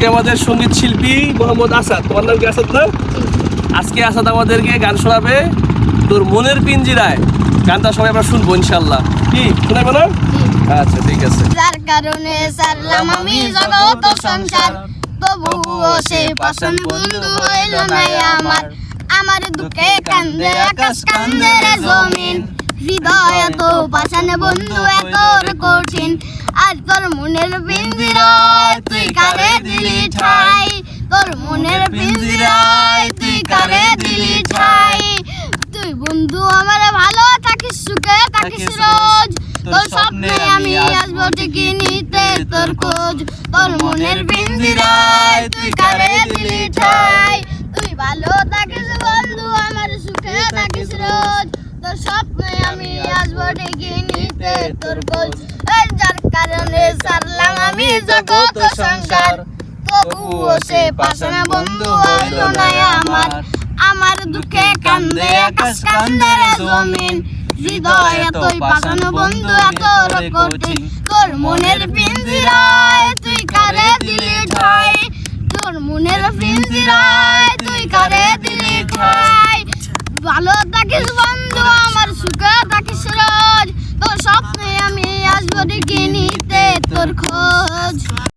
আজকে আমাদের সঙ্গীত শিল্পী মোহাম্মদ আসাদ, তোমার নাম কি আসাদ না? আজকে আসাদ আমাদেরকে গান শোনাবে তোর মনের পিঞ্জিরায়। গানটা সবাই আমরা শুনবো ইনশাল্লাহ। কি শোনাবো না? আচ্ছা ঠিক আছে। যার কারণে সারলাম আমি জগৎ সংসার, তবুও সে পাষাণ বন্ধু হইল না আমার। আমার দুঃখে কান্দে আকাশ কান্দে রে জমিন, হৃদয় তো পাষাণ বন্ধু এত কঠিন। আর তোর মনের পিঞ্জিরায় তুই কারে দিলি ঠাই, তোর মনের পিঞ্জিরায় তুই কারে দিলি ঠাই। তুই বন্ধু আমার ভালো থাকিস, সুখে থাকিস রোজ, তোর স্বপ্নে আমি আসবো ঠিকই নিতে তোর খোঁজ। তোর মনের পিঞ্জিরায় তুই কারে দিলি ঠাই, তুই ভালো থাকিস বন্ধু আমার সুখে থাকিস রোজ, তোর স্বপ্নে আমি আসবো ঠিকই নিতে তোর খোঁজ। যার কারণে সারলাম আমি জগৎ সংসার, তবুও সে পাষাণ বন্ধু হইল না আমার। আমার দুঃখে কান্দে আকাশ কান্দে রে জমিন, হৃদয় তুই পাষাণ বন্ধু এত কঠিন। তোর মনের পিঞ্জিরায় তুই কারে দিলি ঠাই, তোর মনের পিঞ্জিরায় তুই কারে দিলি ঠাই। ভালো থাকিস বন্ধু আমার সুখে থাকিস রোজ, তোর স্বপ্নে আমি আসবো ঠিকই নিতে তোর খোঁজ।